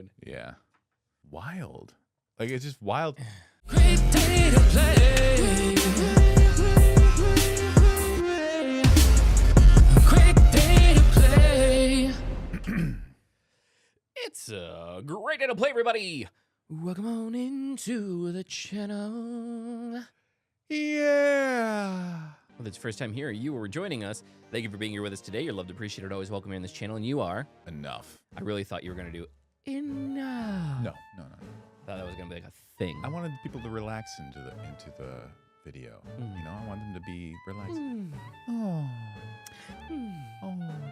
good. Yeah. Wild. Like, it's just wild. Great day to play. Great day to play. It's a great day to play, everybody. Welcome on into the channel. Yeah. Whether it's your first time here or you were joining us, thank you for being here with us today. You're loved, appreciated, always welcome here on this channel, and you are. Enough. I really thought you were going to do enough. No. Thought that was going to be like a thing. I wanted people to relax into the video. You know, I want them to be relaxed. Oh,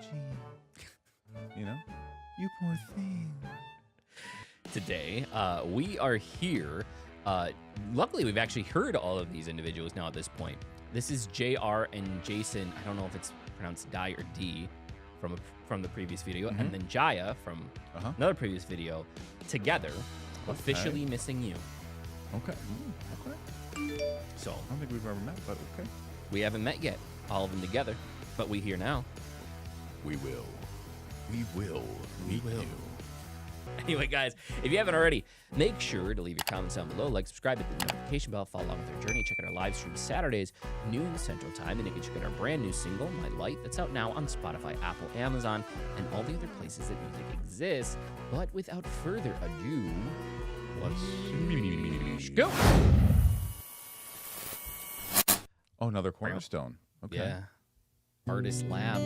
gee. You know, you poor thing. Today, we are here. Luckily, we've actually heard all of these individuals now at this point. This is JR and Jason. I don't know if it's pronounced Die or D from the previous video, and then Jaya from another previous video together. Officially missing you. Okay. So I don't think we've ever met, but okay. we haven't met yet, all of them together, but we here now. We will. We will. We will. Anyway, guys, if you haven't already, make sure to leave your comments down below, like, subscribe, hit the notification bell, follow along with our journey, check out our live stream Saturdays, noon Central Time, and you can check out our brand new single, My Light, that's out now on Spotify, Apple, Amazon, and all the other places that music exists. But without further ado, let's go. Oh, another cornerstone. Okay. Yeah. Artist Lab.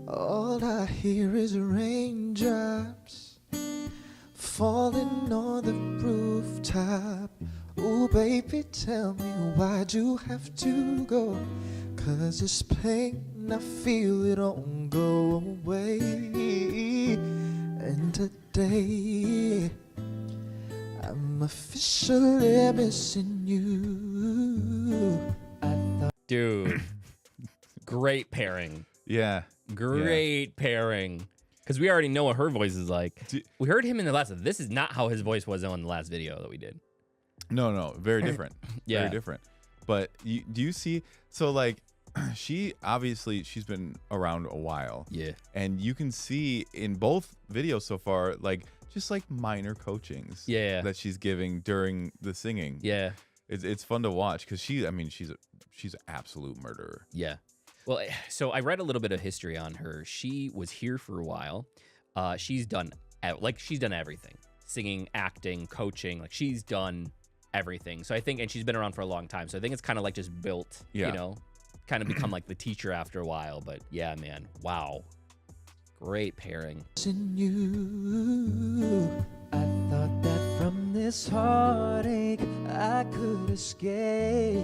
All I hear is raindrops falling on the rooftop. Ooh, baby, tell me why'd you have to go? 'Cause this pain, I feel it won't go away. And today, I'm officially missing you. Dude, great pairing. Yeah. Great pairing. Because we already know what her voice is like. We heard him in the last. This is not how his voice was on the last video that we did. No, very different. Yeah. Very different. But do you see? So like, she's been around a while. Yeah. And you can see in both videos so far, like just like minor coachings. Yeah. That she's giving during the singing. Yeah. It's fun to watch because she's an absolute murderer. Yeah. Well, so I read a little bit of history on her. She was here for a while. She's done everything: singing, acting, coaching. Like she's done everything. So I think, and she's been around for a long time. So I think it's kind of like just built, you know, kind of become like the teacher after a while. But yeah, man, wow, great pairing. You, I thought that from this heartache I could escape.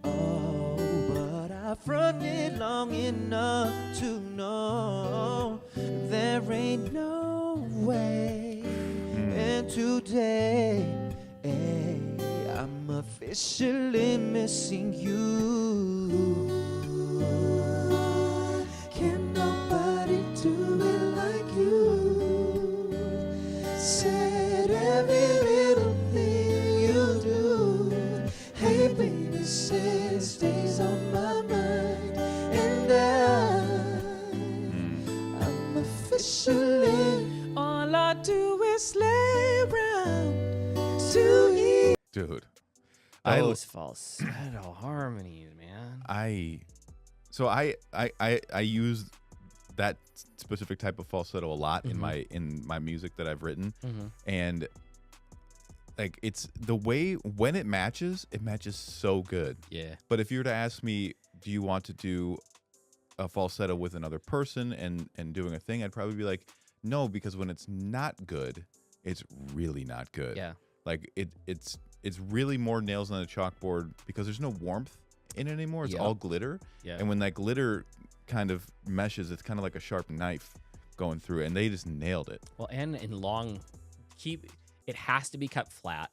Oh, but I've run it long enough to know there ain't no way. And today, I'm officially missing you. Can nobody do it like you? Said every little thing you do. Hey, baby, said it stays on my mind. And I'm officially, all I do is lay around to eat. Dude. Those falsetto harmonies, man. I use that specific type of falsetto a lot in my music that I've written, and like it's the way when it matches so good. Yeah. But if you were to ask me, do you want to do a falsetto with another person and doing a thing, I'd probably be like, no, because when it's not good, it's really not good. Yeah. Like it's really more nails on a chalkboard because there's no warmth in it anymore. It's all glitter. Yeah. And when that glitter kind of meshes, it's kind of like a sharp knife going through it, and they just nailed it. Well, and in long, it has to be cut flat,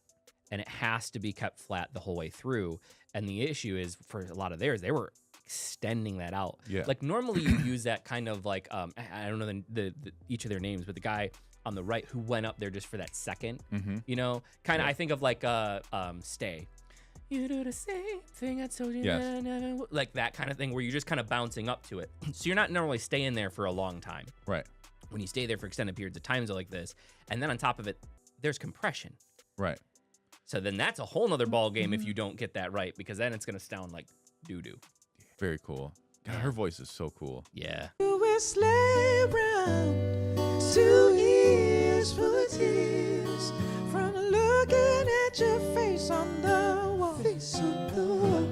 and it has to be kept flat the whole way through. And the issue is for a lot of theirs, they were extending that out. Yeah. Like normally you use that kind of like I don't know the each of their names, but the guy on the right who went up there just for that second, you know, kind of I think of like Stay. You do the same thing I told you that I never would. Like that kind of thing where you're just kind of bouncing up to it. So you're not normally staying there for a long time. Right. When you stay there for extended periods of times like this, and then on top of it, there's compression. Right. So then that's a whole nother ball game if you don't get that right, because then it's gonna sound like doo-doo. Very cool. God, her voice is so cool. Yeah. You will slay round 2 years full of tears from looking at your face on the wall.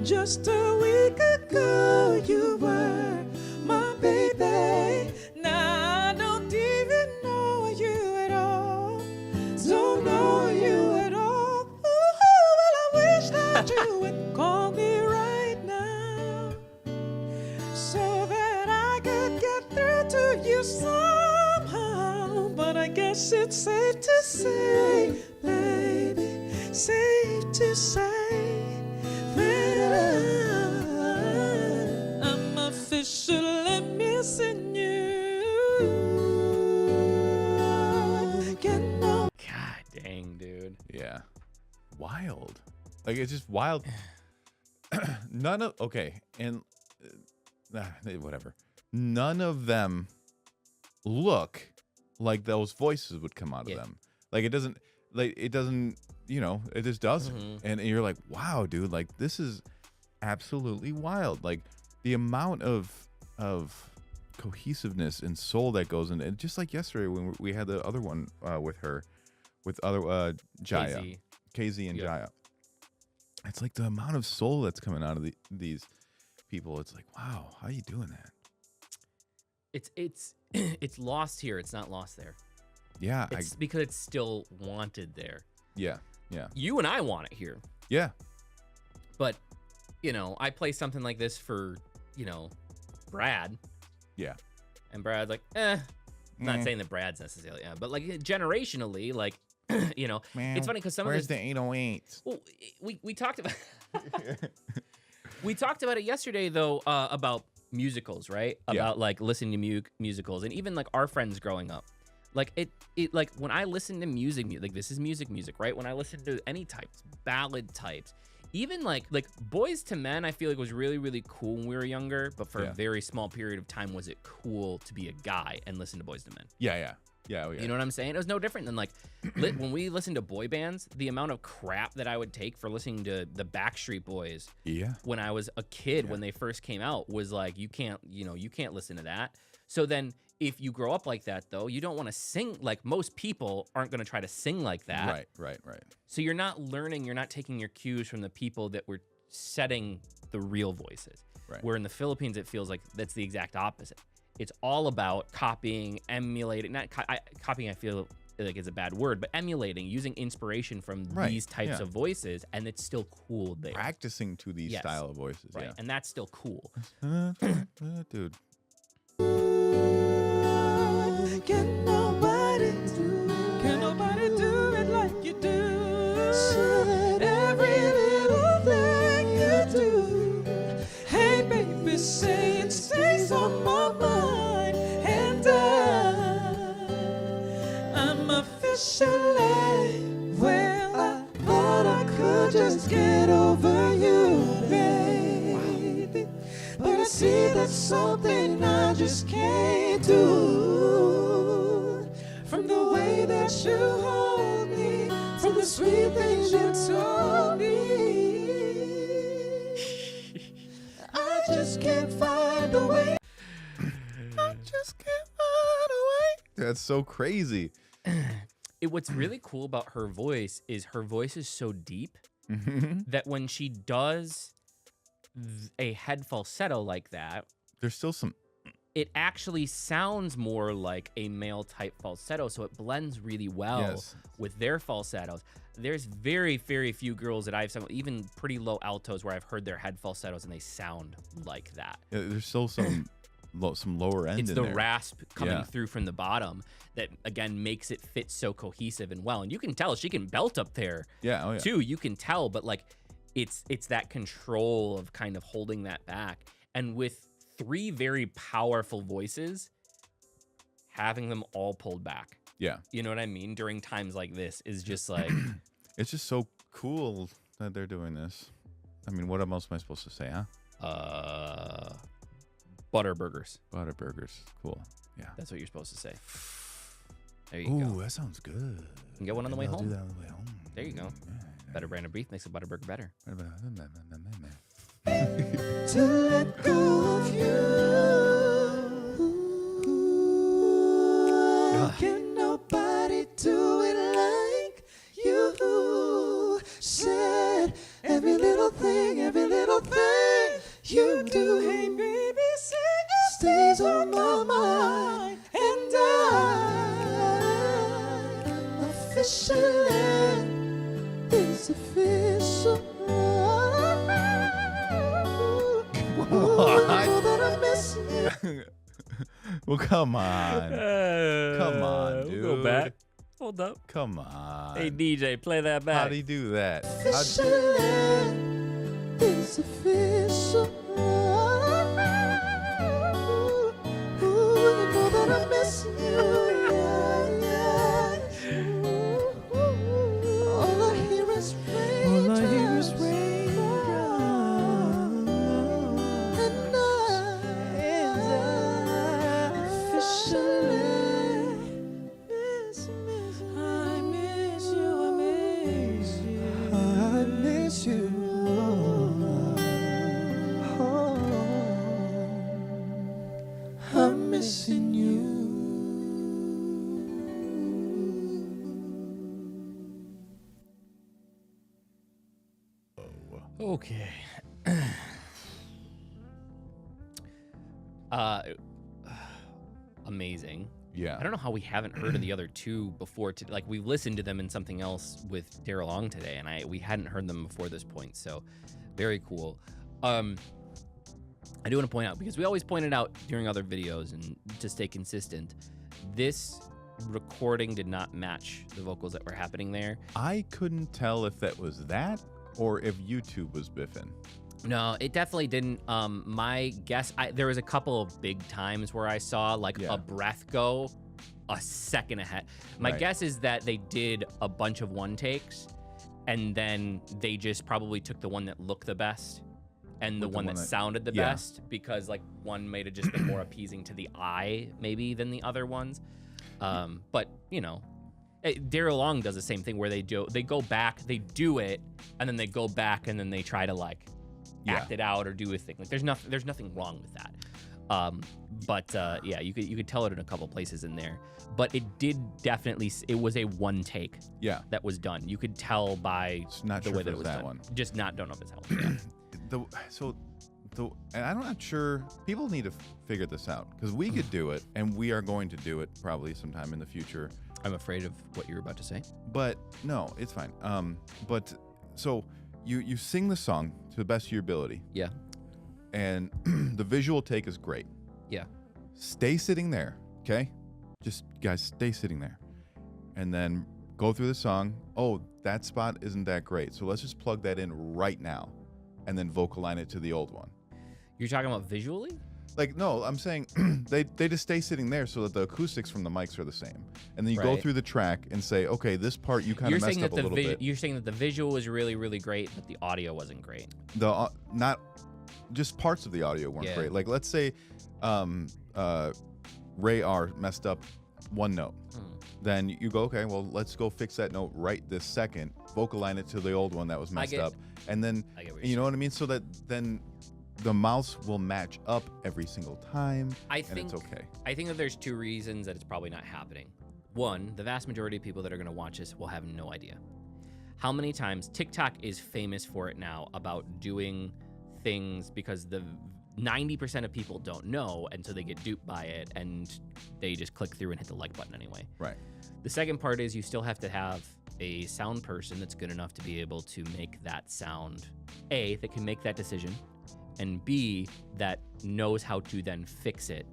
Just a week ago you were my baby. Now I don't even know you at all. Don't know you at all. Ooh, well I wish that you would call me right now, so that I could get through to you somehow. But I guess it's safe to say, baby, safe to say that I'm officially missing you. Can no God dang, dude. Yeah. Wild. Like, it's just wild. None of, okay, and whatever. None of them look like those voices would come out of them. Like, it doesn't, you know, it just doesn't. And you're like, wow, dude, like, this is absolutely wild. Like, the amount of cohesiveness and soul that goes in it. Just like yesterday when we had the other one with her, with other Jaya, KZ and Jaya. It's like the amount of soul that's coming out of these people. It's like, wow, how are you doing that? It's lost here. It's not lost there. Yeah, It's because it's still wanted there. yeah. You and I want it here. Yeah. But, you know, I play something like this for, you know, Brad. Yeah. And Brad's like, I'm not saying that Brad's necessarily, but like generationally, like, you know, Man, it's funny because some of where's this, the 808? well, we talked about, we talked about it yesterday though, about musicals, right? About like listening to musicals and even like our friends growing up. Like it like when I listen to music, like this is music, right? When I listen to any types, ballad types, even like Boys to Men, I feel like was really, really cool when we were younger, but for a very small period of time, was it cool to be a guy and listen to Boys to Men? Yeah. You know what I'm saying? It was no different than like when we listened to boy bands, the amount of crap that I would take for listening to the Backstreet Boys when I was a kid, when they first came out, was like, you can't listen to that. So then if you grow up like that, though, you don't want to sing. Like most people aren't going to try to sing like that. Right. So you're not learning, you're not taking your cues from the people that were setting the real voices. Right. Where in the Philippines, it feels like that's the exact opposite. It's all about copying, emulating, copying, I feel like is a bad word, but emulating, using inspiration from these types of voices, and it's still cool there. Practicing to these style of voices. Right. And that's still cool. Dude. Can nobody do it like you do? Said every little thing you do. Hey baby, say it stays on my mind. And I'm officially, well, I thought I could just get over you, baby. But I see that's something I just can't do. From the way that you hold me, from the sweet things you told me, I just can't find a way. I just can't find a way. That's so crazy. What's really cool about her voice is so deep that when she does a head falsetto like that, there's still some. It actually sounds more like a male type falsetto, so it blends really well with their falsettos. There's very, very few girls that I've sung, even pretty low altos, where I've heard their head falsettos and they sound like that. There's still some some lower end. It's in the there. rasp coming Yeah. through from the bottom that again makes it fit so cohesive and well. And you can tell she can belt up there Yeah, oh yeah. too. You can tell, but like it's that control of kind of holding that back. And with 3 very powerful voices, having them all pulled back. Yeah. You know what I mean? During times like this is just like It's just so cool that they're doing this. I mean, what else am I supposed to say, huh? Butterburgers. Butterburgers. Cool. Yeah. That's what you're supposed to say. There you Ooh, go. that sounds good. You can get one on the way Maybe I'll home. do that on the way home. There you go. Better brand of beef makes a Butterburger better. To let go of you. Can nobody do it like you? Said every little thing you do. Hey baby, sing it. Stays on my mind, and I'm officially is official. What? I know that I miss you. Well, come on. Come on, dude. We'll go back. Hold up. Come on. Hey, DJ, play that back. How'd he do that? Officially, it's official. Ooh, you know that I miss you. Yeah, yeah. All I hear is raindrops. And I officially miss you. I miss you. I miss you. I'm missing you. Okay. Amazing. Yeah. I don't know how we haven't heard of the other 2 before. Like we listened to them in something else with Daryl Long today, and we hadn't heard them before this point. So, very cool. I do want to point out, because we always point it out during other videos, and to stay consistent, this recording did not match the vocals that were happening there. I couldn't tell if that was that or if YouTube was biffing. No, it definitely didn't. My guess, there was a couple of big times where I saw like Yeah. a breath go a second ahead. My Right. guess is that they did a bunch of one takes, and then they just probably took the one that looked the best and the With the one one that that- sounded the yeah. best, because like one might have just been more appeasing to the eye maybe than the other ones. But you know, Daryl Long does the same thing where they go back, they do it, and then they go back and then they try to like act it out or do a thing. Like there's nothing wrong with that. Yeah, you could tell it in a couple places in there, but it did definitely. It was a one take Yeah. that was done. You could tell by Just not the sure way if that it it was was that done. one. Just don't know if it's that one. Yeah. And I'm not sure. People need to figure this out, because we could do it, and we are going to do it probably sometime in the future. I'm afraid of what you're about to say. But no, it's fine. But so you sing the song to the best of your ability, Yeah. and the visual take is great. Yeah. Stay sitting there, okay? Just guys, stay sitting there, and then go through the song. Oh, that spot isn't that great, so let's just plug that in right now, and then vocal line it to the old one. You're talking about visually? Like, no, I'm saying they just stay sitting there so that the acoustics from the mics are the same. And then you go Right. through the track and say, okay, this part you kind of messed up a little bit. You're saying that the visual was really, really great, but the audio wasn't great. The not just parts of the audio weren't Yeah. great. Like, let's say Ray R messed up one note. Then you go, okay, well, let's go fix that note right this second. Vocal line it to the old one that was messed get- up. And then, I get what you're you know what I mean? So that then the mouse will match up every single time, and it's okay. I think that there's 2 reasons that it's probably not happening. One, the vast majority of people that are going to watch this will have no idea. How many times TikTok is famous for it now about doing things because the 90% of people don't know, and so they get duped by it, and they just click through and hit the like button anyway. Right. The second part is you still have to have a sound person that's good enough to be able to make that sound, that can make that decision, and B, that knows how to then fix it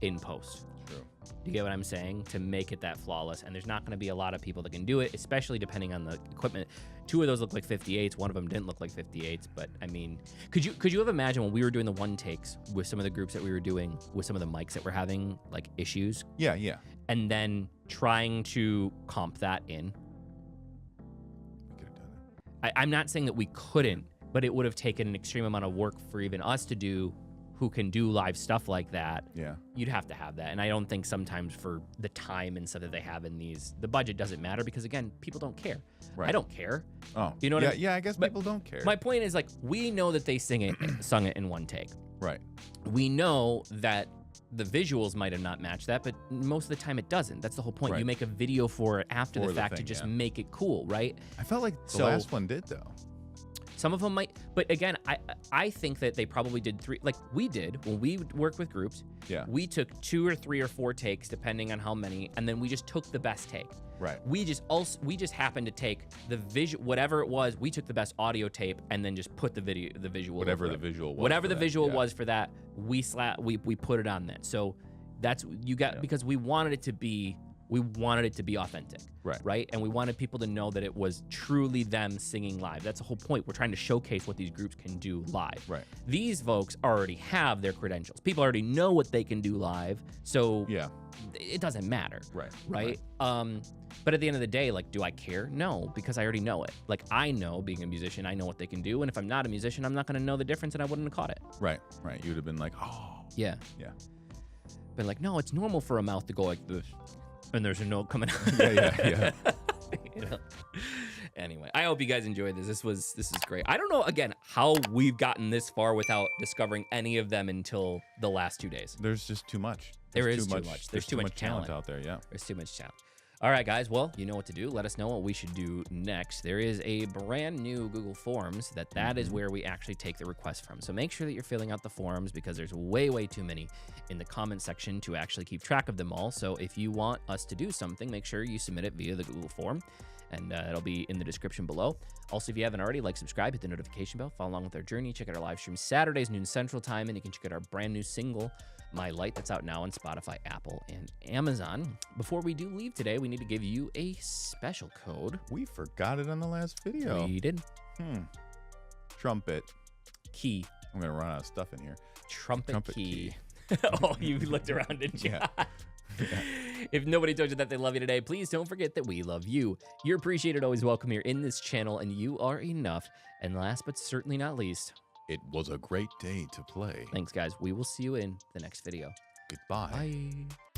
in post. True. Do you get what I'm saying? To make it that flawless. And there's not going to be a lot of people that can do it, especially depending on the equipment. 2 of those look like 58s. One of them didn't look like 58s. But I mean, could you have imagined when we were doing the one takes with some of the groups that we were doing with some of the mics that were having like issues? Yeah, yeah. And then trying to comp that in. We could have done it. I'm not saying that we couldn't, but it would have taken an extreme amount of work for even us to do, who can do live stuff like that. Yeah. You'd have to have that. And I don't think sometimes for the time and stuff that they have in these, the budget doesn't matter because, again, people don't care. Right. I don't care. Oh, You know what yeah, I mean? yeah. I guess But people don't care. My point is, like, we know that they sung it in one take. Right. We know that the visuals might have not matched that, but most of the time it doesn't. That's the whole point. Right. You make a video for it after For the the fact to thing, just yeah. make it cool, right? I felt like the So- last one did though. Some of them might, but again, I think that they probably did 3, like we did when we worked with groups. Yeah. We took 2 or 3 or 4 takes, depending on how many, and then we just took the best take. Right. We just happened to take the visual, whatever it was. We took the best audio tape and then just put the visual, Whatever over the it. visual was. whatever for the that, visual yeah. was for that. We put it on that. So that's you got Yeah. because we wanted it to be authentic. Right. Right. And we wanted people to know that it was truly them singing live. That's the whole point. We're trying to showcase what these groups can do live. Right. These folks already have their credentials. People already know what they can do live. So Yeah. it doesn't matter. Right. Right. But at the end of the day, like, do I care? No, because I already know it. Like, I know, being a musician, I know what they can do. And if I'm not a musician, I'm not going to know the difference and I wouldn't have caught it. Right. Right. You would have been like, oh. Yeah. Yeah. Been like, no, it's normal for a mouth to go like this. And there's a note coming out. Yeah. You know? Anyway, I hope you guys enjoyed this. This is great. I don't know, again, how we've gotten this far without discovering any of them until the last 2 days. There's just too much. There There's is too much. There's too much talent out there. Yeah. There's too much talent. All right, guys. Well, you know what to do. Let us know what we should do next. There is a brand new Google Forms that is where we actually take the requests from. So make sure that you're filling out the forms because there's way, way too many in the comment section to actually keep track of them all. So if you want us to do something, make sure you submit it via the Google form. And it'll be in the description below. Also, if you haven't already, like, subscribe, hit the notification bell, follow along with our journey. Check out our live stream Saturdays, noon Central Time, and you can check out our brand new single, My Light, that's out now on Spotify, Apple, and Amazon. Before we do leave today, we need to give you a special code. We forgot it on the last video. We did. Trumpet. Key. I'm gonna run out of stuff in here. Trumpet key. Oh, you looked around, didn't you? Yeah. If nobody told you that they love you today, please don't forget that we love you. You're appreciated, always welcome here in this channel, and you are enough. And last but certainly not least, It was a great day to play. thanks, guys. We will see you in the next video. Goodbye. Bye.